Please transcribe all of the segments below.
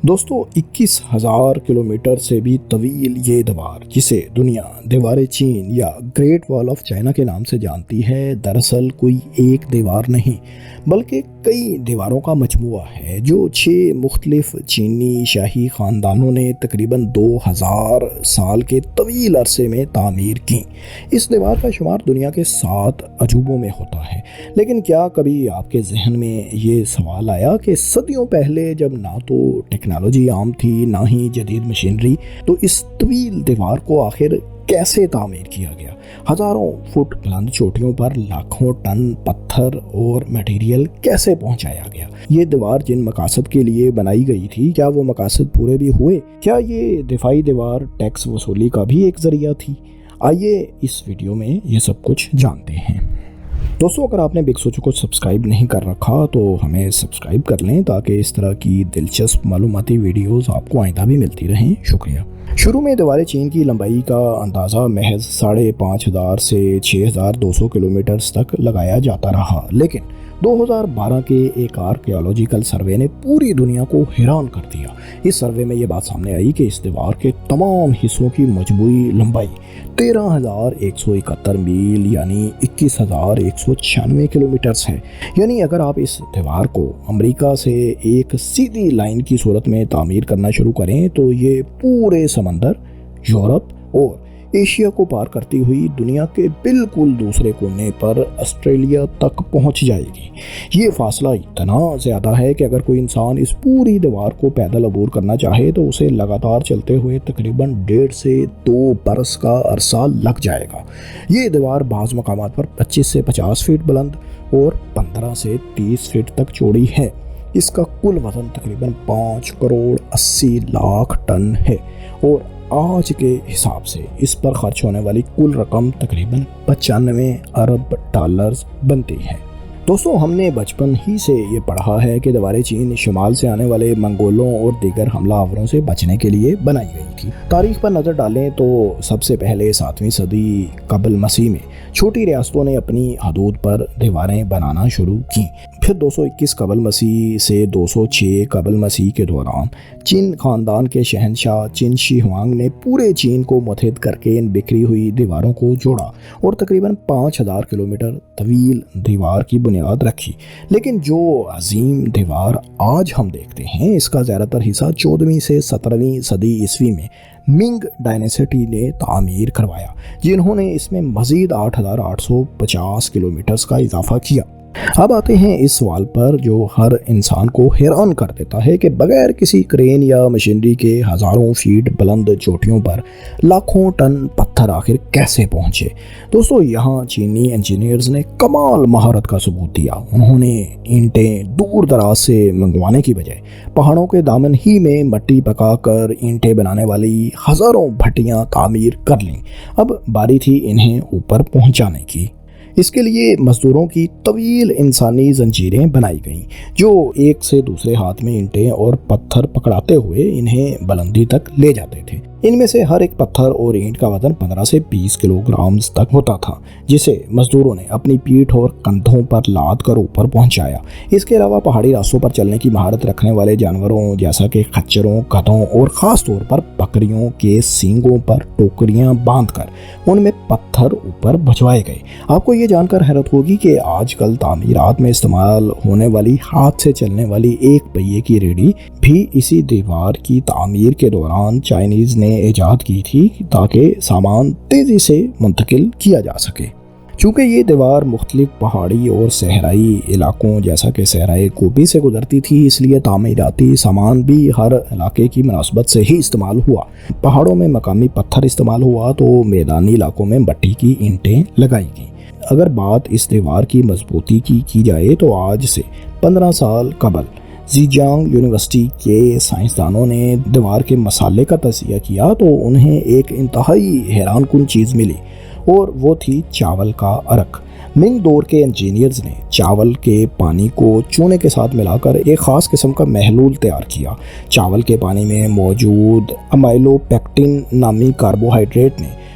دوستو 21,000 کلومیٹر سے بھی طویل یہ دیوار جسے دنیا دیوار چین یا گریٹ وال آف چائنا کے نام سے جانتی ہے، دراصل کوئی ایک دیوار نہیں بلکہ کئی دیواروں کا مجموعہ ہے جو 6 مختلف چینی شاہی خاندانوں نے تقریباً 2000 سال کے طویل عرصے میں تعمیر کی۔ اس دیوار کا شمار دنیا کے 7 عجوبوں میں ہوتا ہے، لیکن کیا کبھی آپ کے ذہن میں یہ سوال آیا کہ صدیوں پہلے جب نہ تو ٹیکنالوجی عام تھی نہ ہی جدید مشینری، تو اس طویل دیوار کو آخر کیسے تعمیر کیا گیا؟ ہزاروں فٹ بلند چوٹیوں پر لاکھوں ٹن پتھر اور مٹیریل کیسے پہنچایا گیا؟ یہ دیوار جن مقاصد کے لیے بنائی گئی تھی، کیا وہ مقاصد پورے بھی ہوئے؟ کیا یہ دفاعی دیوار ٹیکس وصولی کا بھی ایک ذریعہ تھی؟ آئیے اس ویڈیو میں یہ سب کچھ جانتے ہیں۔ دوستو، اگر آپ نے بگ سوچو کو سبسکرائب نہیں کر رکھا تو ہمیں سبسکرائب کر لیں تاکہ اس طرح کی دلچسپ معلوماتی ویڈیوز آپ کو آئندہ بھی ملتی رہیں۔ شکریہ۔ شروع میں دیوار چین کی لمبائی کا اندازہ محض 5,500 سے 6,200 کلومیٹرز تک لگایا جاتا رہا، لیکن 2012 کے ایک آرکیالوجیکل سروے نے پوری دنیا کو حیران کر دیا۔ اس سروے میں یہ بات سامنے آئی کہ اس دیوار کے تمام حصوں کی مجموعی لمبائی 13,171 میل یعنی 21,196 کلومیٹرز ہے۔ یعنی اگر آپ اس دیوار کو امریکہ سے ایک سیدھی لائن کی صورت میں تعمیر کرنا شروع کریں تو یہ پورے سمندر، یورپ اور ایشیا کو پار کرتی ہوئی دنیا کے بالکل دوسرے کونے پر آسٹریلیا تک پہنچ جائے گی۔ یہ فاصلہ اتنا زیادہ ہے کہ اگر کوئی انسان اس پوری دیوار کو پیدل عبور کرنا چاہے تو اسے لگاتار چلتے ہوئے تقریباً 1.5 سے 2 برس کا عرصہ لگ جائے گا۔ یہ دیوار بعض مقامات پر 25 سے 50 فٹ بلند اور 15 سے 30 فٹ تک چوڑی ہے۔ اس کا کل وزن تقریباً 5 کروڑ 80 لاکھ ٹن ہے اور آج کے حساب سے اس پر خرچ ہونے والی کل رقم تقریباً 95 ارب ڈالرز بنتی ہے۔ دوستو، ہم نے بچپن ہی سے یہ پڑھا ہے کہ دیوار چین شمال سے آنے والے منگولوں اور دیگر حملہ آوروں سے بچنے کے لیے بنائی گئی تھی۔ تاریخ پر نظر ڈالیں تو سب سے پہلے 7ویں صدی قبل مسیح میں چھوٹی ریاستوں نے اپنی حدود پر دیواریں بنانا شروع کیں۔ پھر 221 قبل مسیح سے 206 قبل مسیح کے دوران چین خاندان کے شہنشاہ چین شی ہوانگ نے پورے چین کو متحد کر کے ان بکھری ہوئی دیواروں کو جوڑا اور تقریباً 5,000 کلومیٹر طویل دیوار کی بنیاد رکھی۔ لیکن جو عظیم دیوار آج ہم دیکھتے ہیں اس کا زیادہ تر حصہ 14ویں سے 17ویں صدی عیسوی میں منگ ڈائنیسٹی نے تعمیر کروایا، جنہوں نے اس میں مزید 8,850 کلومیٹرز کا اضافہ کیا۔ اب آتے ہیں اس سوال پر جو ہر انسان کو حیران کر دیتا ہے کہ بغیر کسی کرین یا مشینری کے ہزاروں فیٹ بلند چوٹیوں پر لاکھوں ٹن پتھر آخر کیسے پہنچے؟ دوستو، یہاں چینی انجینئرز نے کمال مہارت کا ثبوت دیا۔ انہوں نے اینٹیں دور دراز سے منگوانے کی بجائے پہاڑوں کے دامن ہی میں مٹی پکا کر اینٹیں بنانے والی ہزاروں بھٹیاں تعمیر کر لیں۔ اب باری تھی انہیں اوپر پہنچانے کی۔ اس کے لیے مزدوروں کی طویل انسانی زنجیریں بنائی گئیں جو ایک سے دوسرے ہاتھ میں اینٹیں اور پتھر پکڑاتے ہوئے انہیں بلندی تک لے جاتے تھے۔ ان میں سے ہر ایک پتھر اور اینٹ کا وزن 15 سے 20 کلو گرام تک ہوتا تھا، جسے مزدوروں نے اپنی پیٹھ اور کندھوں پر لاد کر اوپر پہنچایا۔ اس کے علاوہ پہاڑی راستوں پر چلنے کی مہارت رکھنے والے جانوروں جیسا کہ خچروں، گدھوں اور خاص طور پر بکریوں کے سینگوں پر ٹوکریاں باندھ کر ان میں پتھر اوپر بھجوائے گئے۔ آپ کو یہ جان کر حیرت ہوگی کہ آج کل تعمیرات میں استعمال ہونے والی ہاتھ سے چلنے والی ایک پہیے کی ریڑھی بھی اسی دیوار کی تعمیر کے دوران چائنیز نے ایجاد کی تھی تاکہ سامان تیزی سے منتقل کیا جا سکے۔ چونکہ یہ دیوار مختلف پہاڑی اور صحرائی علاقوں جیسا کہ صحرائے گوبی سے گزرتی تھی، اس لیے تعمیراتی سامان بھی ہر علاقے کی مناسبت سے ہی استعمال ہوا۔ پہاڑوں میں مقامی پتھر استعمال ہوا تو میدانی علاقوں میں مٹی کی اینٹیں لگائی گئیں۔ اگر بات اس دیوار کی مضبوطی کی جائے تو آج سے 15 سال قبل زیجیانگ یونیورسٹی کے سائنسدانوں نے دیوار کے مسالے کا تجزیہ کیا تو انہیں ایک انتہائی حیران کن چیز ملی اور وہ تھی چاول کا عرق۔ منگ دور کے انجینئرز نے چاول کے پانی کو چونے کے ساتھ ملا کر ایک خاص قسم کا محلول تیار کیا۔ چاول کے پانی میں موجود امائلو پیکٹن نامی کاربوہائیڈریٹ نے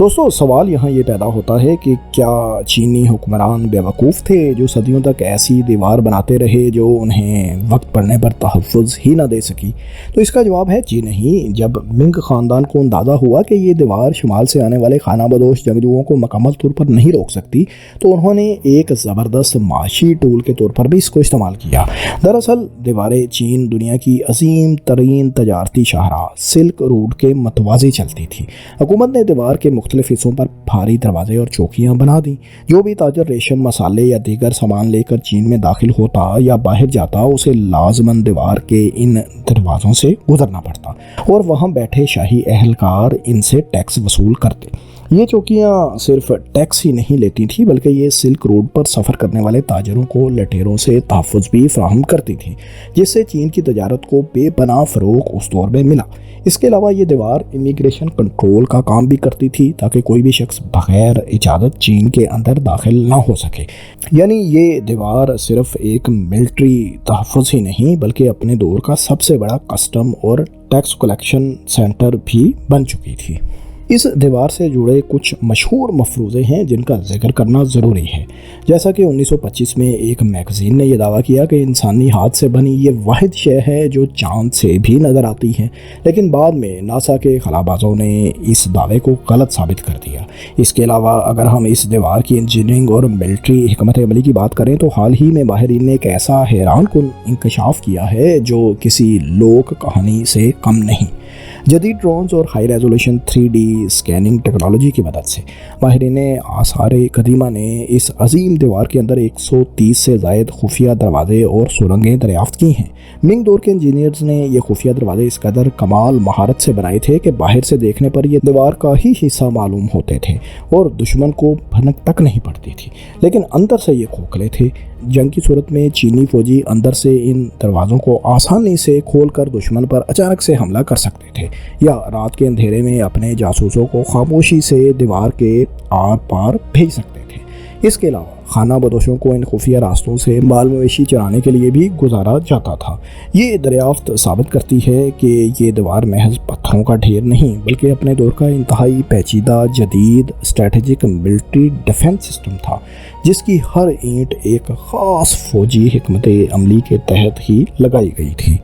دوستو سوال یہاں یہ پیدا ہوتا ہے کہ کیا چینی حکمران بیوقوف تھے جو صدیوں تک ایسی دیوار بناتے رہے جو انہیں وقت پڑنے پر تحفظ ہی نہ دے سکی؟ تو اس کا جواب ہے جی نہیں۔ جب منگ خاندان کو اندازہ ہوا کہ یہ دیوار شمال سے آنے والے خانہ بدوش جنگجوؤں کو مکمل طور پر نہیں روک سکتی تو انہوں نے ایک زبردست معاشی ٹول کے طور پر بھی اس کو استعمال کیا۔ دراصل دیواریں چین دنیا کی عظیم ترین تجارتی شاہراہ سلک روڈ کے متوازی چلتی تھی۔ حکومت نے دیوار کے مختلف حصوں پر بھاری دروازے اور چوکیاں بنا دیں۔ جو بھی تاجر ریشم، مسالے یا دیگر سامان لے کر چین میں داخل ہوتا یا باہر جاتا اسے لازماً دیوار کے ان دروازوں سے گزرنا پڑتا اور وہاں بیٹھے شاہی اہلکار ان سے ٹیکس وصول کرتے۔ یہ چوکیاں صرف ٹیکس ہی نہیں لیتی تھیں بلکہ یہ سلک روڈ پر سفر کرنے والے تاجروں کو لٹیروں سے تحفظ بھی فراہم کرتی تھیں، جس سے چین کی تجارت کو بے پناہ فروغ اس دور میں ملا۔ اس کے علاوہ یہ دیوار امیگریشن کنٹرول کا کام بھی کرتی تھی تاکہ کوئی بھی شخص بغیر اجازت چین کے اندر داخل نہ ہو سکے۔ یعنی یہ دیوار صرف ایک ملٹری تحفظ ہی نہیں بلکہ اپنے دور کا سب سے بڑا کسٹم اور ٹیکس کلیکشن سینٹر بھی بن چکی تھی۔ اس دیوار سے جڑے کچھ مشہور مفروضے ہیں جن کا ذکر کرنا ضروری ہے۔ جیسا کہ 1925 میں ایک میگزین نے یہ دعویٰ کیا کہ انسانی ہاتھ سے بنی یہ واحد شے ہے جو چاند سے بھی نظر آتی ہے، لیکن بعد میں ناسا کے خلابازوں نے اس دعوے کو غلط ثابت کر دیا۔ اس کے علاوہ اگر ہم اس دیوار کی انجینئرنگ اور ملٹری حکمت عملی کی بات کریں تو حال ہی میں ماہرین نے ایک ایسا حیران کن انکشاف کیا ہے جو کسی لوک کہانی سے کم نہیں۔ جدید ڈرونز اور high resolution 3D scanning technology کی مدد سے ماہرین آثار قدیمہ نے اس عظیم دیوار کے اندر 130 سے زائد خفیہ دروازے اور سرنگیں دریافت کی ہیں۔ منگ دور کے انجینئرز نے یہ خفیہ دروازے اس قدر کمال مہارت سے بنائے تھے کہ باہر سے دیکھنے پر یہ دیوار کا ہی حصہ معلوم ہوتے تھے اور دشمن کو بھنک تک نہیں پڑتی تھی، لیکن اندر سے یہ کھوکھلے تھے۔ جنگ کی صورت میں چینی فوجی اندر سے ان دروازوں کو آسانی سے کھول کر دشمن پر اچانک سے حملہ کر سکتے تھے یا رات کے اندھیرے میں اپنے جاسوسوں کو خاموشی سے دیوار کے آر پار بھیج سکتے تھے۔ اس کے علاوہ خانہ بدوشوں کو ان خفیہ راستوں سے مال مویشی چرانے کے لیے بھی گزارا جاتا تھا۔ یہ دریافت ثابت کرتی ہے کہ یہ دیوار محض پتھروں کا ڈھیر نہیں بلکہ اپنے دور کا انتہائی پیچیدہ جدید اسٹریٹجک ملٹری ڈیفنس سسٹم تھا، جس کی ہر اینٹ ایک خاص فوجی حکمت عملی کے تحت ہی لگائی گئی تھی۔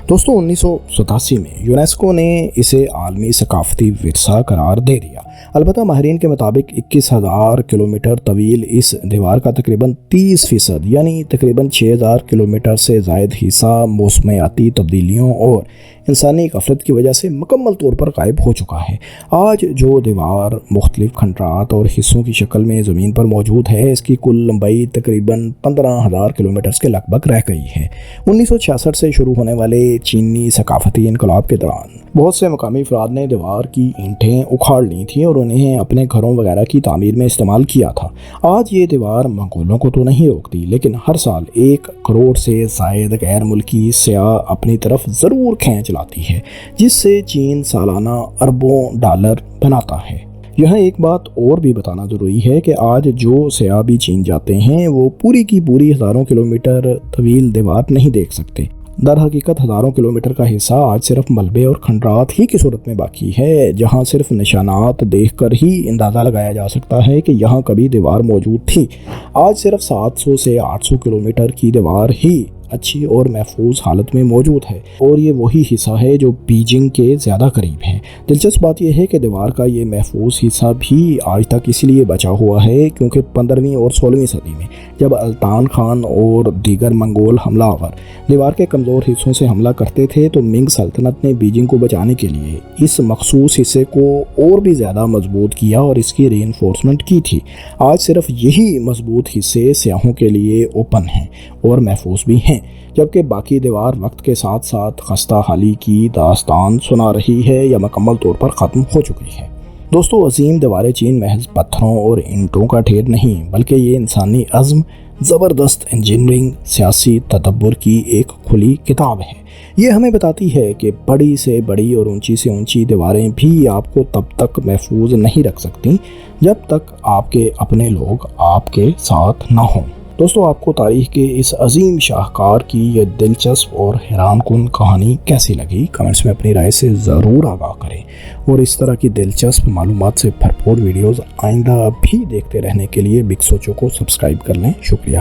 دوستو 1987 میں یونیسکو نے اسے عالمی ثقافتی ورثہ قرار دے دیا۔ البتہ ماہرین کے مطابق 21,000 کلومیٹر طویل اس دیوار کا تقریباً 30% یعنی تقریباً 6,000 کلومیٹر سے زائد حصہ موسمیاتی تبدیلیوں اور انسانی غفلت کی وجہ سے مکمل طور پر غائب ہو چکا ہے۔ آج جو دیوار مختلف کھنڈرات اور حصوں کی شکل میں زمین پر موجود ہے اس کی کل لمبائی تقریباً 15,000 کلومیٹر کے لگ بھگ رہ گئی ہے۔ 1966 سے شروع ہونے والے چینی ثقافتی انقلاب کے دوران بہت سے مقامی افراد نے دیوار کی اینٹیں اکھاڑ لی تھیں اور انہیں اپنے گھروں وغیرہ کی تعمیر میں استعمال کیا تھا۔ آج یہ دیوار منگولوں کو تو نہیں روکتی لیکن ہر سال 1 کروڑ سے زائد غیر ملکی سیاح اپنی طرف ضرور کھینچ لاتی ہے، جس سے چین سالانہ اربوں ڈالر بناتا ہے۔ یہاں ایک بات اور بھی بتانا ضروری ہے کہ آج جو سیاح بھی چین جاتے ہیں وہ پوری کی پوری ہزاروں کلومیٹر طویل دیوار نہیں دیکھ سکتے۔ در حقیقت ہزاروں کلومیٹر کا حصہ آج صرف ملبے اور کھنڈرات ہی کی صورت میں باقی ہے، جہاں صرف نشانات دیکھ کر ہی اندازہ لگایا جا سکتا ہے کہ یہاں کبھی دیوار موجود تھی۔ آج صرف 700 سے 800 کلومیٹر کی دیوار ہی اچھی اور محفوظ حالت میں موجود ہے اور یہ وہی حصہ ہے جو بیجنگ کے زیادہ قریب ہے۔ دلچسپ بات یہ ہے کہ دیوار کا یہ محفوظ حصہ بھی آج تک اس لیے بچا ہوا ہے کیونکہ 15ویں اور 16ویں صدی میں جب الطان خان اور دیگر منگول حملہ آور دیوار کے کمزور حصوں سے حملہ کرتے تھے تو منگ سلطنت نے بیجنگ کو بچانے کے لیے اس مخصوص حصے کو اور بھی زیادہ مضبوط کیا اور اس کی ری انفورسمنٹ کی تھی۔ آج صرف یہی مضبوط حصے سیاحوں کے لیے اوپن ہیں اور محفوظ بھی ہیں، جبکہ باقی دیوار وقت کے ساتھ ساتھ خستہ حالی کی داستان سنا رہی ہے یا مکمل طور پر ختم ہو چکی ہے۔ دوستو عظیم دیوار چین محض پتھروں اور اینٹوں کا ڈھیر نہیں بلکہ یہ انسانی عزم، زبردست انجینئرنگ، سیاسی تدبر کی ایک کھلی کتاب ہے۔ یہ ہمیں بتاتی ہے کہ بڑی سے بڑی اور اونچی سے اونچی دیواریں بھی آپ کو تب تک محفوظ نہیں رکھ سکتی جب تک آپ کے اپنے لوگ آپ کے ساتھ نہ ہوں۔ دوستو آپ کو تاریخ کے اس عظیم شاہکار کی یہ دلچسپ اور حیران کن کہانی کیسی لگی؟ کمنٹس میں اپنی رائے سے ضرور آگاہ کریں۔ اور اس طرح کی دلچسپ معلومات سے بھرپور ویڈیوز آئندہ بھی دیکھتے رہنے کے لیے بگ سوچو کو سبسکرائب کر لیں۔ شکریہ۔